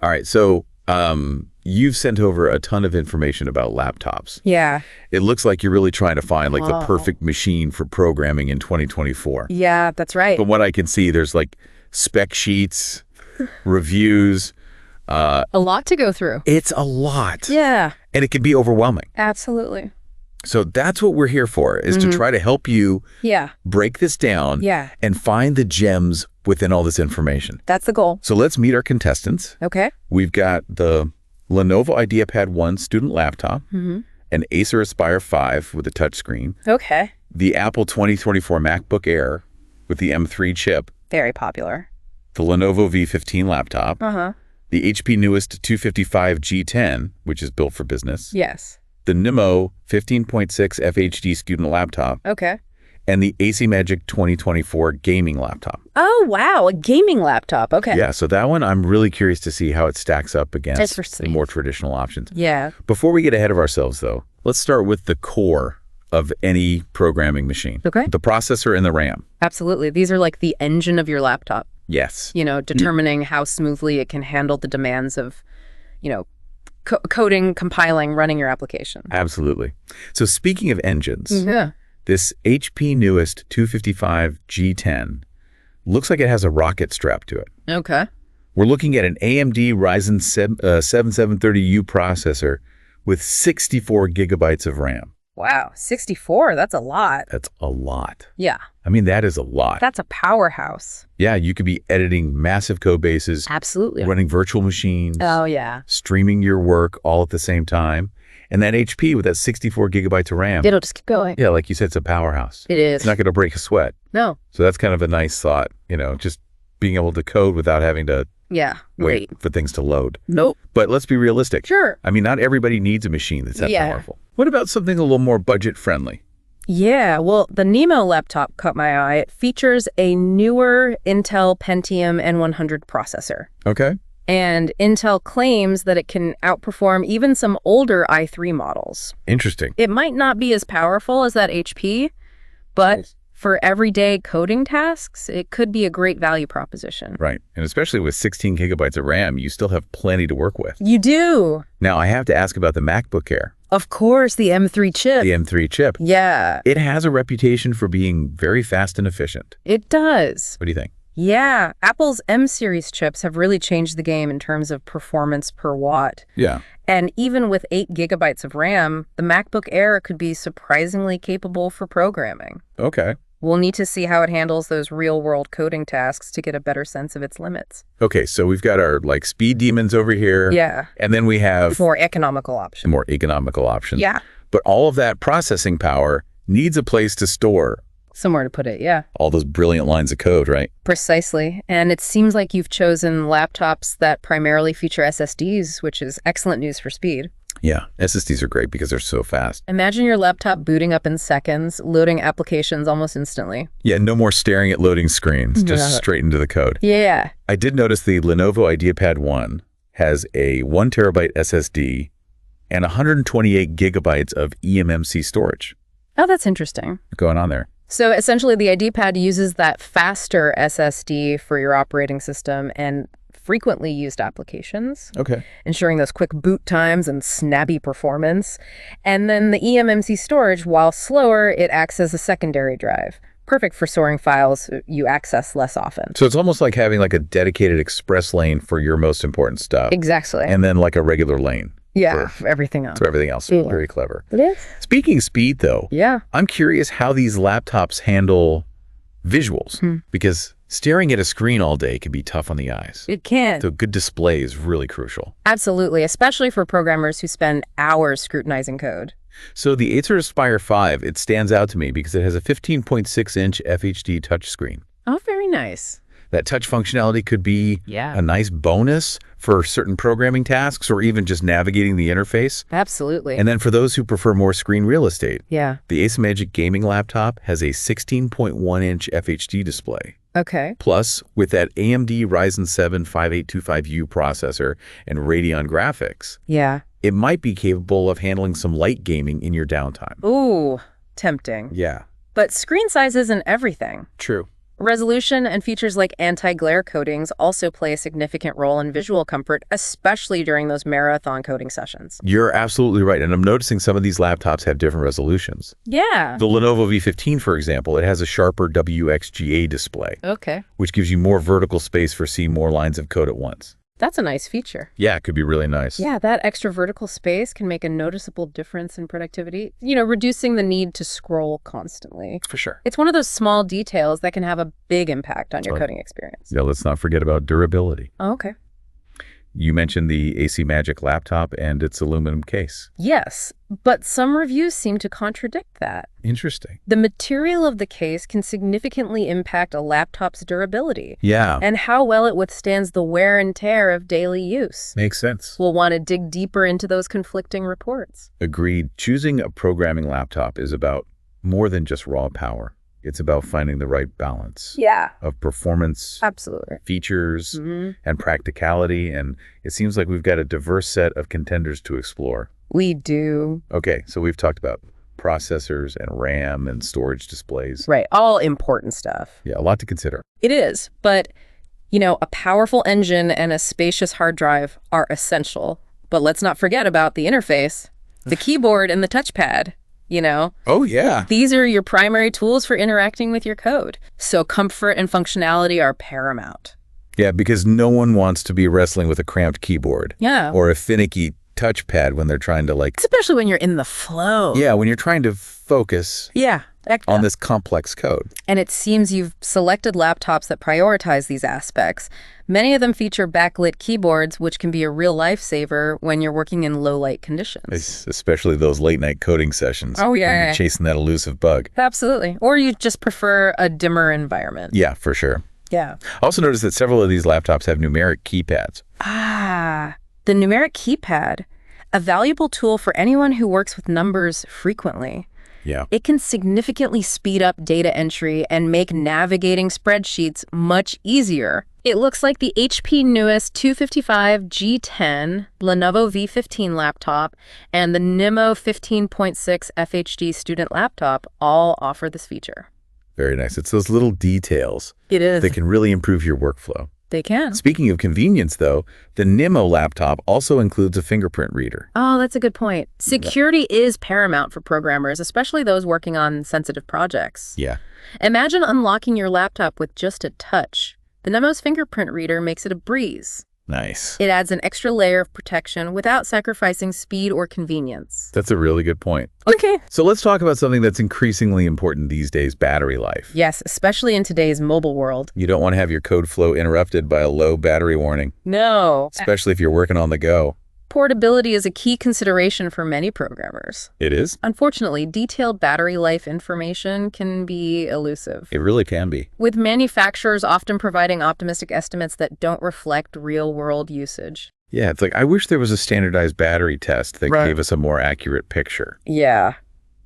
All right. So you've sent over a ton of information about laptops. Yeah. It looks like you're really trying to find like the perfect machine for programming in 2024. Yeah, that's right. From what I can see, there's like spec sheets, reviews. A lot to go through. It's a lot. Yeah. And it can be overwhelming. Absolutely. So that's what we're here for, is to try to help you break this down and find the gems within all this information. That's the goal. So let's meet our contestants. Okay. We've got the Lenovo IdeaPad 1 student laptop, an Acer Aspire 5 with a touchscreen, Okay. the Apple 2024 MacBook Air with the M3 chip, Very popular. the Lenovo V15 laptop, the HP newest 255 G10, which is built for business, Yes. the Nimo 15.6 FHD student laptop, Okay. and the AC Magic 2024 gaming laptop. Oh, wow. A gaming laptop. Okay. Yeah, so that one, I'm really curious to see how it stacks up It's against for the sleep. more traditional options. Yeah. Before we get ahead of ourselves, though, let's start with the core of any programming machine. Okay. The processor and the RAM. Absolutely. These are like the engine of your laptop, Yes. determining how smoothly it can handle the demands of, coding, compiling, running your application. Absolutely. So speaking of engines, Yeah. this HP newest 255 G10 looks like it has a rocket strapped to it. Okay. We're looking at an AMD Ryzen 7730U processor with 64 gigabytes of RAM. Wow. 64. That's a lot. That's a lot. Yeah. I mean, that is a lot. That's a powerhouse. Yeah, you could be editing massive code bases, Absolutely. running virtual machines, Oh, yeah. streaming your work all at the same time. And that HP with that 64 gigabytes of RAM. It'll just keep going. Yeah, like you said, it's a powerhouse. It is. It's not going to break a sweat. No. So that's kind of a nice thought, just being able to code without having to Yeah. wait for things to load. Nope. But let's be realistic. Sure. I mean, not everybody needs a machine that's that Yeah. powerful. What about something a little more budget-friendly? Yeah, well, the Nemo laptop caught my eye. It features a newer Intel Pentium N100 processor. Okay. And Intel claims that it can outperform even some older i3 models. Interesting. It might not be as powerful as that HP, but for everyday coding tasks, it could be a great value proposition. Right. And especially with 16 gigabytes of RAM, you still have plenty to work with. You do. Now, I have to ask about the MacBook Air, Of course, the M3 chip. the M3 chip. Yeah, It has a reputation for being very fast and efficient. it does. What do you think? Yeah, Apple's M-series chips have really changed the game in terms of performance per watt. Yeah. And even with 8 gigabytes of RAM, the MacBook Air could be surprisingly capable for programming. Okay. We'll need to see how it handles those real-world coding tasks to get a better sense of its limits. Okay, so we've got our speed demons over here. Yeah. And then we have More economical option. more economical options. Yeah. But all of that processing power needs a place to store Somewhere to put it, yeah. all those brilliant lines of code, right? Precisely. And it seems like you've chosen laptops that primarily feature SSDs, which is excellent news for speed. Yeah, SSDs are great because they're so fast. Imagine your laptop booting up in seconds, loading applications almost instantly. Yeah, no more staring at loading screens, just Yeah. straight into the code. Yeah. I did notice the Lenovo IdeaPad 1 has a 1 terabyte SSD and 128 gigabytes of eMMC storage Oh, that's interesting. going on there. So essentially, the IdeaPad uses that faster SSD for your operating system and frequently used applications, Okay. ensuring those quick boot times and snappy performance. And then the eMMC storage, while slower, it acts as a secondary drive. Perfect for storing files you access less often. So it's almost like having like a dedicated express lane for your most important stuff. Exactly. And then like a regular lane for everything else. for everything else. Yeah. Very clever. It is. Speaking of speed, though, Yeah. I'm curious how these laptops handle visuals because staring at a screen all day can be tough on the eyes. It can. So good display is really crucial. Absolutely, especially for programmers who spend hours scrutinizing code. So the Acer Aspire 5, it stands out to me because it has a 15.6-inch FHD touchscreen. Oh, very nice. That touch functionality could be Yeah. a nice bonus for certain programming tasks or even just navigating the interface. Absolutely. And then for those who prefer more screen real estate, Yeah. the Acer Magic gaming laptop has a 16.1-inch FHD display. Okay. Plus, with that AMD Ryzen 7 5825U processor and Radeon graphics, Yeah. it might be capable of handling some light gaming in your downtime. Ooh, tempting. Yeah, But screen size isn't everything. true. Resolution and features like anti-glare coatings also play a significant role in visual comfort, especially during those marathon coding sessions. You're absolutely right. And I'm noticing some of these laptops have different resolutions. Yeah. The Lenovo V15, for example, it has a sharper WXGA display, Okay. which gives you more vertical space for seeing more lines of code at once. That's a nice feature. Yeah, it could be really nice. Yeah, that extra vertical space can make a noticeable difference in productivity, reducing the need to scroll constantly. For sure. It's one of those small details that can have a big impact on your coding experience. Yeah, let's not forget about durability. Oh, okay. You mentioned the AC Magic laptop and its aluminum case. Yes, but some reviews seem to contradict that. Interesting. The material of the case can significantly impact a laptop's durability. Yeah. And how well it withstands the wear and tear of daily use. Makes sense. We'll want to dig deeper into those conflicting reports. Agreed. Choosing a programming laptop is about more than just raw power. It's about finding the right balance of performance, Absolutely. features, Mm-hmm. and practicality. And it seems like we've got a diverse set of contenders to explore. We do. Okay, so we've talked about processors and RAM and storage displays. Right. All important stuff. Yeah, a lot to consider. It is. But, a powerful engine and a spacious hard drive are essential. But let's not forget about the interface, the keyboard and the touchpad. Oh, yeah. These are your primary tools for interacting with your code. So comfort and functionality are paramount. Yeah, because no one wants to be wrestling with a cramped keyboard. Yeah. Or a finicky touchpad when they're trying to Especially when you're in the flow. Yeah, when you're trying to focus Yeah. on this complex code. And it seems you've selected laptops that prioritize these aspects. Many of them feature backlit keyboards, which can be a real lifesaver when you're working in low-light conditions. Especially those late-night coding sessions. Oh, yeah. When you're chasing that elusive bug. Absolutely. Or you just prefer a dimmer environment. Yeah, for sure. Yeah. I also noticed that several of these laptops have numeric keypads. The numeric keypad, a valuable tool for anyone who works with numbers frequently. Yeah. It can significantly speed up data entry and make navigating spreadsheets much easier. It looks like the HP newest 255 G10, Lenovo V15 laptop, and the Nimo 15.6 FHD student laptop all offer this feature. Very nice. It's those little details It is. that can really improve your workflow. They can. Speaking of convenience, though, the Nimo laptop also includes a fingerprint reader. Oh, that's a good point. Security is paramount for programmers, especially those working on sensitive projects. Yeah. Imagine unlocking your laptop with just a touch. The Nimo's fingerprint reader makes it a breeze. Nice. It adds an extra layer of protection without sacrificing speed or convenience. That's a really good point. Okay. So let's talk about something that's increasingly important these days, battery life. Yes, especially in today's mobile world. You don't want to have your code flow interrupted by a low battery warning, No. especially if you're working on the go. Portability is a key consideration for many programmers. It is? Unfortunately, detailed battery life information can be elusive, It really can be. with manufacturers often providing optimistic estimates that don't reflect real-world usage. Yeah, it's like, I wish there was a standardized battery test that Right. gave us a more accurate picture. Yeah.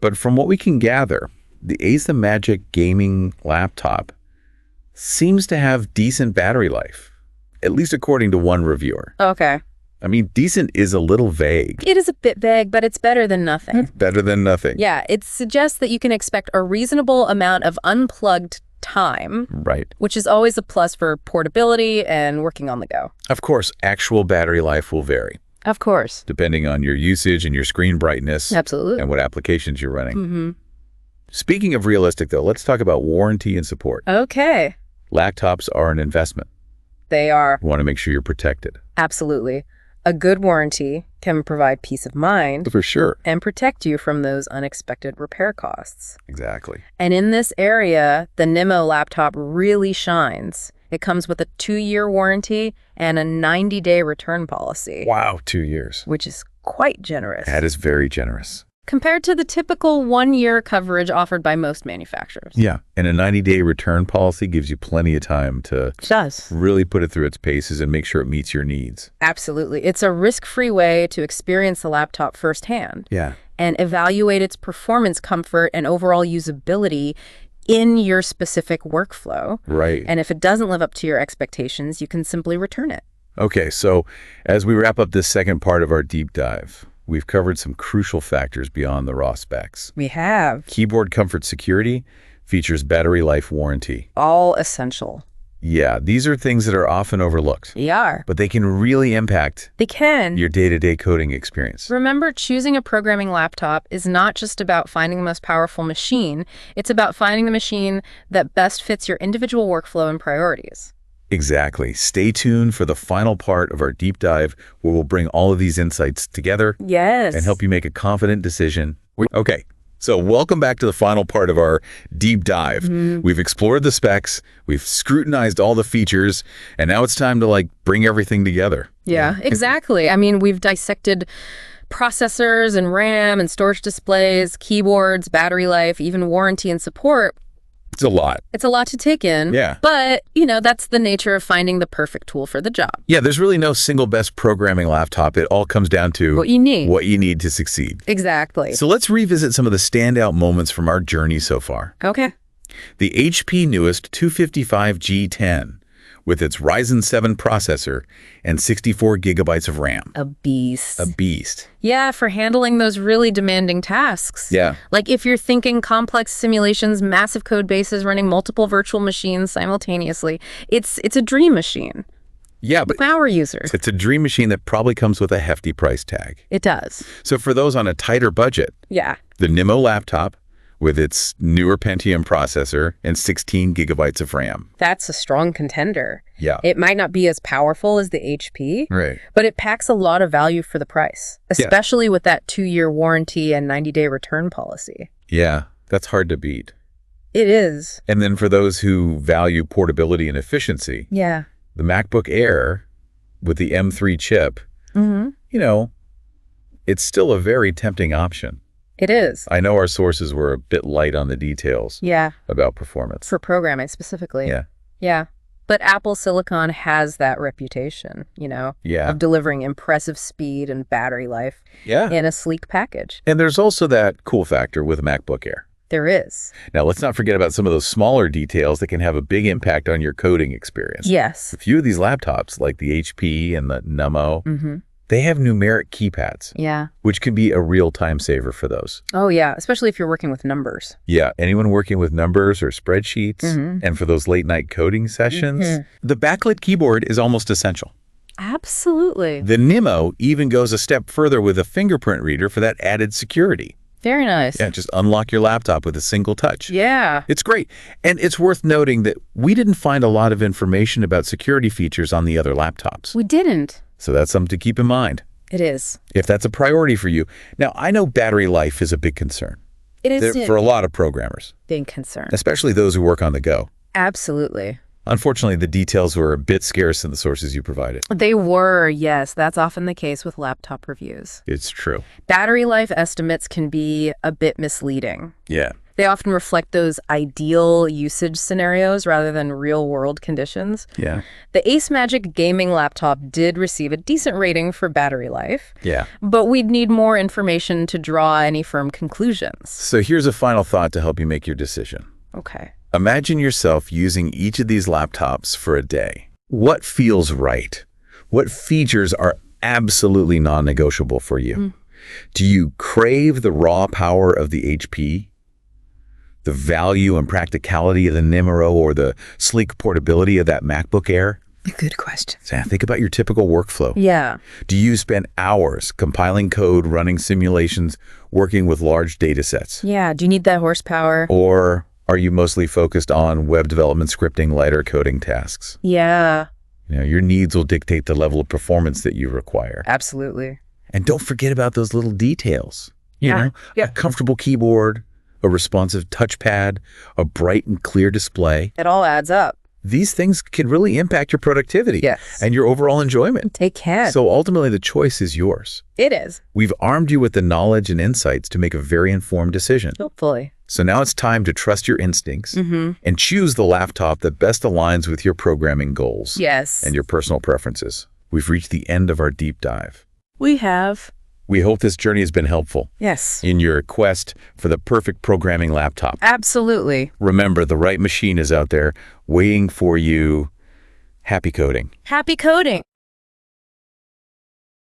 But from what we can gather, the Ace Magic gaming laptop seems to have decent battery life, at least according to one reviewer. Okay. I mean, decent is a little vague. It is a bit vague, but it's better than nothing. Better than nothing. Yeah, it suggests that you can expect a reasonable amount of unplugged time, Right. which is always a plus for portability and working on the go. Of course, actual battery life will vary, Of course. depending on your usage and your screen brightness Absolutely. and what applications you're running. Mm-hmm. Speaking of realistic, though, let's talk about warranty and support. Okay. Laptops are an investment. They are. You want to make sure you're protected. Absolutely. A good warranty can provide peace of mind For sure. and protect you from those unexpected repair costs. Exactly. And in this area, the Nimo laptop really shines. It comes with a 2-year warranty and a 90-day return policy, Wow, 2 years. which is quite generous That is very generous. compared to the typical 1-year coverage offered by most manufacturers. Yeah, and a 90-day return policy gives you plenty of time to It does. really put it through its paces and make sure it meets your needs. Absolutely. It's a risk-free way to experience the laptop firsthand Yeah. and evaluate its performance, comfort, and overall usability in your specific workflow. Right. And if it doesn't live up to your expectations, you can simply return it. Okay, so as we wrap up this second part of our deep dive, we've covered some crucial factors beyond the raw specs. We have. Keyboard comfort, security, features battery life warranty. All essential. Yeah, these are things that are often overlooked, They are. but they can really impact They can. your day-to-day coding experience. Remember, choosing a programming laptop is not just about finding the most powerful machine. It's about finding the machine that best fits your individual workflow and priorities. Exactly. Stay tuned for the final part of our deep dive where we'll bring all of these insights together Yes. and help you make a confident decision. Okay, so welcome back to the final part of our deep dive. We've explored the specs, we've scrutinized all the features, and now it's time to bring everything together. Yeah, exactly. I mean, we've dissected processors and RAM and storage displays, keyboards, battery life, even warranty and support. It's a lot. It's a lot to take in. Yeah. But, that's the nature of finding the perfect tool for the job. Yeah, there's really no single best programming laptop. It all comes down to What you need. What you need to succeed. Exactly. So let's revisit some of the standout moments from our journey so far. Okay. The HP newest 255G10 with its Ryzen 7 processor and 64 gigabytes of RAM. A beast. A beast. Yeah, for handling those really demanding tasks. Yeah. Like if you're thinking complex simulations, massive code bases, running multiple virtual machines simultaneously, it's a dream machine. Yeah, but Power users. it's a dream machine that probably comes with a hefty price tag. It does. So for those on a tighter budget, Yeah. the Nimo laptop with its newer Pentium processor and 16 gigabytes of RAM. That's a strong contender. Yeah. It might not be as powerful as the HP, Right. but it packs a lot of value for the price, especially with that 2-year warranty and 90-day return policy. Yeah, that's hard to beat. It is. And then for those who value portability and efficiency, Yeah. the MacBook Air with the M3 chip, it's still a very tempting option. It is. I know our sources were a bit light on the details Yeah. about performance. For programming specifically. Yeah. Yeah. But Apple Silicon has that reputation, Yeah. of delivering impressive speed and battery life Yeah. in a sleek package. And there's also that cool factor with MacBook Air. There is. Now, let's not forget about some of those smaller details that can have a big impact on your coding experience. Yes. A few of these laptops, like the HP and the Nemo, they have numeric keypads, Yeah. which can be a real time saver for those. Oh, yeah. Especially if you're working with numbers. Yeah, anyone working with numbers or spreadsheets, and for those late night coding sessions, the backlit keyboard is almost essential. Absolutely. The Nimo even goes a step further with a fingerprint reader for that added security. Very nice. Yeah, just unlock your laptop with a single touch. Yeah. It's great. And it's worth noting that we didn't find a lot of information about security features on the other laptops. We didn't. So that's something to keep in mind It is. if that's a priority for you. Now, I know battery life is a big concern It is for a lot of programmers, big concern. especially those who work on the go. Absolutely. Unfortunately, the details were a bit scarce in the sources you provided. They were, yes. That's often the case with laptop reviews. It's true. Battery life estimates can be a bit misleading. Yeah. They often reflect those ideal usage scenarios rather than real-world conditions. Yeah. The Ace Magic gaming laptop did receive a decent rating for battery life, Yeah. but we'd need more information to draw any firm conclusions. So here's a final thought to help you make your decision. Okay. Imagine yourself using each of these laptops for a day. What feels right? What features are absolutely non-negotiable for you? Do you crave the raw power of the HP? The value and practicality of the Nimo or the sleek portability of that MacBook Air? Good question. So think about your typical workflow. Yeah. Do you spend hours compiling code, running simulations, working with large data sets? Yeah. Do you need that horsepower? Or are you mostly focused on web development, scripting, lighter coding tasks? Yeah. Your needs will dictate the level of performance that you require. Absolutely. And don't forget about those little details. Yeah. A comfortable keyboard, a responsive touchpad, a bright and clear display. It all adds up. These things can really impact your productivity Yes. and your overall enjoyment. They can. So ultimately, the choice is yours. It is. We've armed you with the knowledge and insights to make a very informed decision. Hopefully. So now it's time to trust your instincts and choose the laptop that best aligns with your programming goals Yes. and your personal preferences. We've reached the end of our deep dive. We have. We hope this journey has been helpful Yes. in your quest for the perfect programming laptop. Absolutely. Remember, the right machine is out there waiting for you. Happy coding. Happy coding.